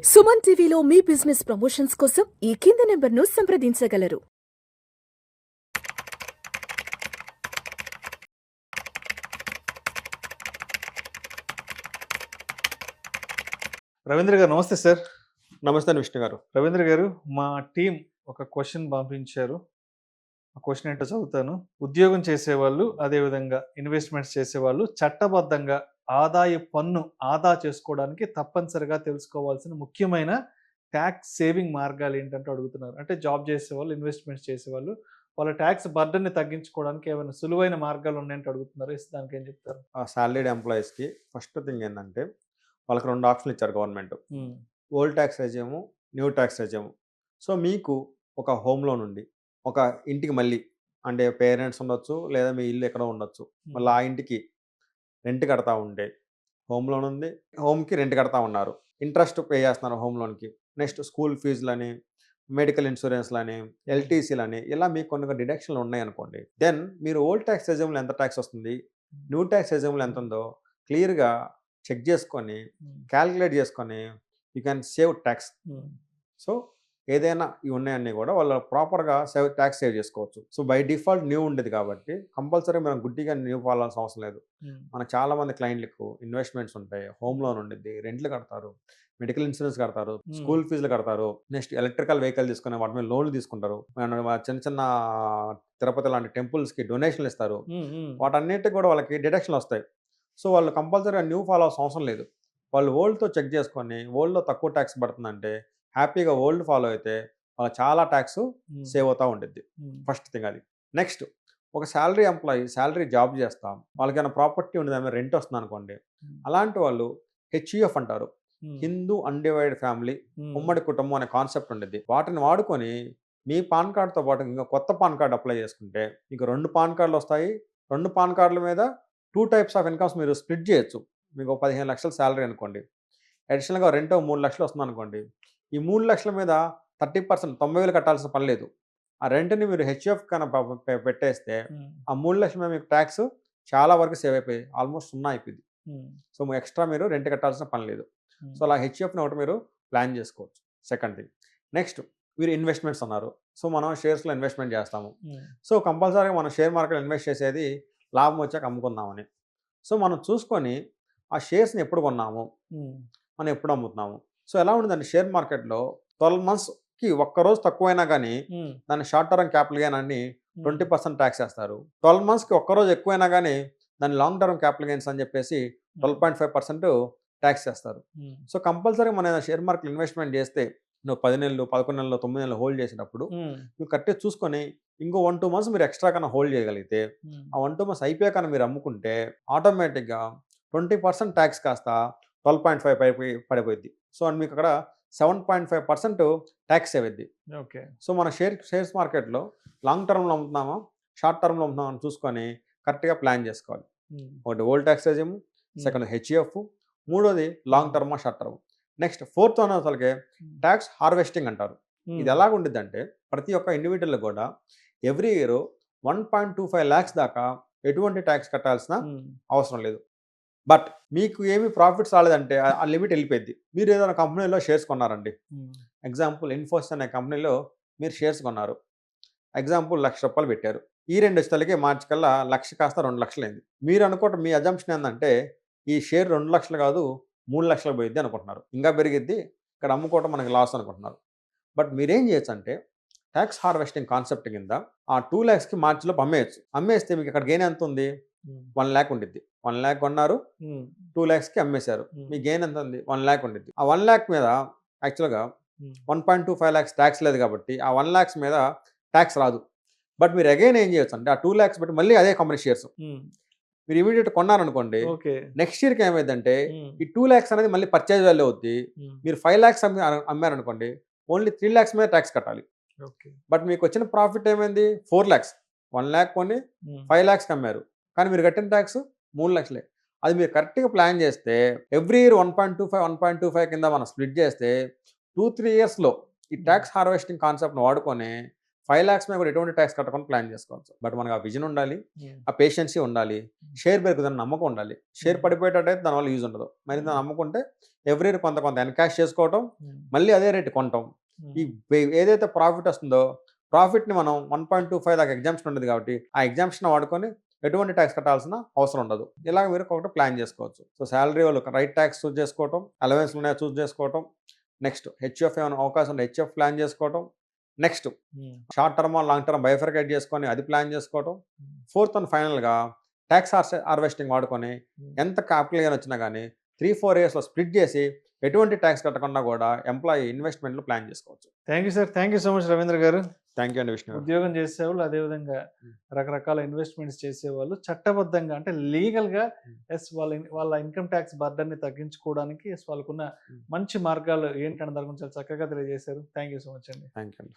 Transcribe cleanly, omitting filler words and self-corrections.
సుమన్ టీవీలో మీ business promotions కోసం ఈ కింది నెంబర్ను సంప్రదించగలరు. రవీంద్ర గారు నమస్తే సార్. నమస్తే అండి విష్ణు గారు. రవీంద్ర గారు, మా టీం ఒక క్వశ్చన్ పంపించారు. ఆ క్వశ్చన్ ఏంటో చదువుతాను. ఉద్యోగం చేసేవాళ్ళు, అదేవిధంగా ఇన్వెస్ట్మెంట్స్ చేసేవాళ్ళు చట్టబద్ధంగా ఆదాయ పన్ను ఆదా చేసుకోవడానికి తప్పనిసరిగా తెలుసుకోవాల్సిన ముఖ్యమైన ట్యాక్స్ సేవింగ్ మార్గాలు ఏంటంటే అడుగుతున్నారు. అంటే జాబ్ చేసేవాళ్ళు, ఇన్వెస్ట్మెంట్స్ చేసేవాళ్ళు వాళ్ళ ట్యాక్స్ బర్డన్ని తగ్గించుకోవడానికి ఏమైనా సులువైన మార్గాలు ఉన్నాయంటే అడుగుతున్నారు. దానికి ఏం చెప్తారు? ఆ సాలరీడ్ ఎంప్లాయీస్కి ఫస్ట్ థింగ్ ఏంటంటే వాళ్ళకి 2 ఆప్షన్లు ఇచ్చారు government. Old tax resume, new tax resume. So మీకు ఒక హోమ్ లోన్ ఉండి ఒక ఇంటికి మళ్ళీ అంటే పేరెంట్స్ ఉండొచ్చు, లేదా మీ ఇల్లు ఎక్కడో ఉండొచ్చు. మళ్ళీ ఆ ఇంటికి రెంట్ కడతా ఉండే హోమ్ లోన్ ఉంది, హోమ్కి రెంట్ కడతా ఉన్నారు, ఇంట్రెస్ట్ పే చేస్తున్నారు హోమ్ లోన్కి. నెక్స్ట్ స్కూల్ ఫీజులని, మెడికల్ ఇన్సూరెన్స్లని, ఎల్టీసీలని, ఇలా మీకు కొన్ని డిడక్షన్లు ఉన్నాయనుకోండి. దెన్ మీరు ఓల్డ్ ట్యాక్స్ రెజ్యూమ్లో ఎంత ట్యాక్స్ వస్తుంది, న్యూ ట్యాక్స్ రెజ్యూమ్లో ఎంత ఉందో క్లియర్గా చెక్ చేసుకొని క్యాలిక్యులేట్ చేసుకొని you can save tax. So ఏదైనా ఇవి ఉన్నాయన్నీ కూడా వాళ్ళు ప్రాపర్గా ట్యాక్స్ సేవ్ చేసుకోవచ్చు. సో బై డిఫాల్ట్ న్యూ ఉండేది కాబట్టి కంపల్సరీ మనం గుడ్డిగా న్యూ ఫాలాల్సిన అవసరం లేదు. మనకు చాలామంది క్లయింట్లకు ఇన్వెస్ట్మెంట్స్ ఉంటాయి, హోమ్ లోన్ ఉండిద్ది, రెంట్లు కడతారు, మెడికల్ ఇన్సూరెన్స్ కడతారు, స్కూల్ ఫీజులు కడతారు, నెక్స్ట్ ఎలక్ట్రికల్ వెహికల్ తీసుకుని వాటి మీద లోన్లు తీసుకుంటారు, చిన్న చిన్న తిరుపతి లాంటి టెంపుల్స్కి డొనేషన్లు ఇస్తారు. వాటన్నిటికి కూడా వాళ్ళకి డిడక్షన్లు వస్తాయి. సో వాళ్ళు కంపల్సరీగా న్యూ ఫాలో అవ్వాల్సిన అవసరం లేదు. వాళ్ళు ఓల్డ్తో చెక్ చేసుకొని ఓల్డ్లో తక్కువ ట్యాక్స్ పడుతుందంటే హ్యాపీగా ఓల్డ్ ఫాలో అయితే వాళ్ళకి చాలా ట్యాక్స్ సేవ్ అవుతూ ఉంటుంది. ఫస్ట్ థింగ్ అది. నెక్స్ట్ ఒక శాలరీ ఎంప్లాయీ శాలరీ జాబ్ చేస్తాం, వాళ్ళకి ఏమైనా ప్రాపర్టీ ఉండేది, ఏమైనా రెంట్ వస్తుంది అనుకోండి, అలాంటి వాళ్ళు హెచ్యుఎఫ్ అంటారు, హిందూ అన్డివైడెడ్ ఫ్యామిలీ, ఉమ్మడి కుటుంబం అనే కాన్సెప్ట్ ఉండేది. వాటిని వాడుకొని మీ పాన్ కార్డ్తో పాటు ఇంకా కొత్త పాన్ కార్డు అప్లై చేసుకుంటే మీకు 2 పాన్ కార్డులు వస్తాయి. 2 పాన్ కార్డుల మీద 2 టైప్స్ ఆఫ్ ఇన్కమ్స్ మీరు స్ప్లిట్ చేయొచ్చు. మీకు 15 లక్షల శాలరీ అనుకోండి, అడిషనల్గా రెంట్ 3 లక్షలు వస్తుంది అనుకోండి, ఈ 3 లక్షల మీద 30% 90,000 కట్టాల్సిన పని లేదు. ఆ రెంట్ని మీరు హెచ్ఎఫ్ కన్నా పెట్టేస్తే ఆ 3 లక్షల మీద మీకు ట్యాక్స్ చాలా వరకు సేవ్ అయిపోయి ఆల్మోస్ట్ 0 అయిపోయింది. సో ఎక్స్ట్రా మీరు రెంట్ కట్టాల్సిన పని లేదు. సో అలా హెచ్ఎఫ్ని ఒకటి మీరు ప్లాన్ చేసుకోవచ్చు. Second thing. నెక్స్ట్ మీరు ఇన్వెస్ట్మెంట్స్ అన్నారు. సో మనం షేర్స్లో ఇన్వెస్ట్మెంట్ చేస్తాము. సో కంపల్సరీగా మనం షేర్ మార్కెట్ ఇన్వెస్ట్ చేసేది లాభం వచ్చాక అమ్ముకుందామని. సో మనం చూసుకొని ఆ షేర్స్ని ఎప్పుడు కొన్నాము, మనం ఎప్పుడు అమ్ముతున్నాము. సో ఎలా ఉంటుందంటే షేర్ మార్కెట్లో 12 మంత్స్కి ఒక్కరోజు తక్కువైనా కానీ దాన్ని షార్ట్ టర్మ్ క్యాపిటల్ గెయిన్ అని 20% ట్యాక్స్ వేస్తారు. 12 మంత్స్కి ఒక్కరోజు ఎక్కువైనా కానీ దాన్ని లాంగ్ టర్మ్ క్యాపిటల్ గెయిన్స్ అని చెప్పేసి 12.5% ట్యాక్స్ చేస్తారు. సో కంపల్సరీ మన షేర్ మార్కెట్ ఇన్వెస్ట్మెంట్ చేస్తే నువ్వు 10 నెలలు, 11 నెలలు, 9 నెలలు హోల్డ్ చేసినప్పుడు నువ్వు కరెక్ట్గా చూసుకొని ఇంకో 1-2 మంత్స్ మీరు ఎక్స్ట్రా కన్నా హోల్డ్ చేయగలిగితే ఆ 1-2 మంత్స్ అయిపోయాక మీరు అమ్ముకుంటే ఆటోమేటిక్గా 20% ట్యాక్స్ కాస్త 12.5 పడిపోయింది. సో అండ్ మీకు అక్కడ 7.5% ట్యాక్స్ సేవ్ అయింది. ఓకే. సో మన షేర్స్ మార్కెట్లో లాంగ్ టర్మ్లో అమ్ముతున్నామా, షార్ట్ టర్మ్లో అమ్ముతున్నామా అని చూసుకొని కరెక్ట్గా ప్లాన్ చేసుకోవాలి. ఒకటి old tax regime, second HEF, మూడోది లాంగ్ టర్మా short term. Next fourth one అసలుకే ట్యాక్స్ హార్వెస్టింగ్ అంటారు. ఇది ఎలాగ ఉండిద్దంటే ప్రతి ఒక్క ఇండివిజువల్ కూడా ఎవ్రీ ఇయర్ 1.25 lakhs దాకా ఎటువంటి ట్యాక్స్ కట్టాల్సిన అవసరం లేదు. బట్ మీకు ఏమి ప్రాఫిట్స్ రాలేదంటే ఆ లిమిట్ వెళ్ళిపోయింది. మీరు ఏదైనా కంపెనీలో షేర్స్ కొన్నారండి, ఎగ్జాంపుల్ ఇన్ఫోసిస్ అనే కంపెనీలో మీరు షేర్స్ కొన్నారు, ఎగ్జాంపుల్ ₹1,00,000 పెట్టారు. ఈ 2 ఇష్టాలకి మార్చి కల్లా 1,00,000 కాస్త 2,00,000 అయింది. మీరు అనుకోవటం మీ అజంప్షన్ ఏంటంటే ఈ షేర్ 2,00,000 కాదు 3,00,000 పోయిద్ది అనుకుంటున్నారు, ఇంకా పెరిగిద్ది, ఇక్కడ అమ్ముకోవటం మనకి లాస్ అనుకుంటున్నారు. బట్ మీరేం చేయొచ్చు అంటే ట్యాక్స్ హార్వెస్టింగ్ కాన్సెప్ట్ కింద ఆ 2 lakhsకి మార్చిలో అమ్మేయచ్చు. అమ్మేస్తే మీకు ఇక్కడ గెయిన్ ఎంత ఉంది, 1 lakh ఉండిద్ది. 1 lakh కొన్నారు, 2 lakhsకి అమ్మేశారు, మీ గెయిన్ ఎంత ఉంది, 1 lakh ఉండిద్ది. ఆ 1 lakh మీద యాక్చువల్గా 1.25 lakhs ట్యాక్స్ లేదు కాబట్టి ఆ 1 lakhs మీద ట్యాక్స్ రాదు. బట్ మీరు అగైన్ ఏం చేయొచ్చు అంటే ఆ 2 lakhs బట్టి మళ్ళీ అదే కంపెనీ షేర్స్ మీరు ఇమీడియట్ కొన్నారనుకోండి, నెక్స్ట్ ఇయర్కి ఏమైందంటే ఈ 2 lakhs అనేది మళ్ళీ పర్చేజ్ వాల్యూ అవుద్ది. మీరు 5 lakhs అమ్మారనుకోండి, ఓన్లీ 3 lakhs మీద ట్యాక్స్ కట్టాలి. బట్ మీకు వచ్చిన ప్రాఫిట్ ఏమైంది, 4 lakhs. 1 lakh కొని 5 lakhsకి అమ్మారు, కానీ మీరు కట్టిన ట్యాక్స్ 3 lakhs. అది మీరు కరెక్ట్గా ప్లాన్ చేస్తే ఎవ్రీ ఇయర్ 1.25 కింద మనం స్ప్లిట్ చేస్తే 2-3 yearsలో ఈ ట్యాక్స్ హార్వెస్టింగ్ కాన్సెప్ట్ని వాడుకొని 5 lakhs మీద కూడా ఎటువంటి ట్యాక్స్ కట్టకుండా ప్లాన్ చేసుకోవచ్చు. బట్ మనకు ఆ విజన్ ఉండాలి, ఆ పేషెన్సీ ఉండాలి, షేర్ పెరుగుతుందని నమ్మకం ఉండాలి. షేర్ పడిపోయేటట్టయితే దానివల్ల యూజ్ ఉండదు, మరి దాన్ని నమ్ముకుంటే ఎవ్రీ ఇయర్ కొంత కొంత ఎన్కాష్ చేసుకోవటం, మళ్ళీ అదే రేటు కొనటం. ఈ ఏదైతే ప్రాఫిట్ వస్తుందో ప్రాఫిట్ని మనం 1.25 దాకా ఎగ్జామ్షన్ ఉండదు కాబట్టి ఆ ఎగ్జామ్షన్ వాడుకొని ఎటువంటి ట్యాక్స్ కట్టాల్సిన అవసరం ఉండదు. ఇలా మీరు ఒకటి ప్లాన్ చేసుకోవచ్చు. సో శాలరీ వాళ్ళు రైట్ ట్యాక్స్ చూస్ చేసుకోవటం, అలవెన్స్ ఉన్నాయో చూస్ చేసుకోవటం, నెక్స్ట్ హెచ్ఎఫ్ ఏమైనా అవకాశం ఉంటే హెచ్ఎఫ్ ప్లాన్ చేసుకోవటం, next short term long term bifurcate చేసుకొని అది ప్లాన్ చేసుకోవటం, ఫోర్త్ అండ్ ఫైనల్గా ట్యాక్స్ హార్వెస్టింగ్ వాడుకొని ఎంత క్యాపిటల్ గెయిన్ వచ్చినా కానీ 3-4 ఇయర్స్లో స్ప్లిట్ చేసి ఎటువంటి ట్యాక్స్ కట్టకుండా కూడా ఎంప్లాయీ ఇన్వెస్ట్మెంట్లు ప్లాన్ చేసుకోవచ్చు. Thank you sir, thank you so much Ravindra garu. Thank you అండి విష్ణు గారు. ఉద్యోగం చేసేవాళ్ళు అదేవిధంగా రకరకాల ఇన్వెస్ట్మెంట్స్ చేసేవాళ్ళు చట్టబద్ధంగా అంటే లీగల్గా ఎస్ వాళ్ళ ఇన్కమ్ ట్యాక్స్ బర్డన్ని తగ్గించుకోవడానికి ఎస్ వాళ్ళకున్న మంచి మార్గాలు ఏంటనే దాని గురించి చాలా చక్కగా తెలియజేశారు. థ్యాంక్ యూ సో మచ్ అండి. థ్యాంక్ యూ అండి.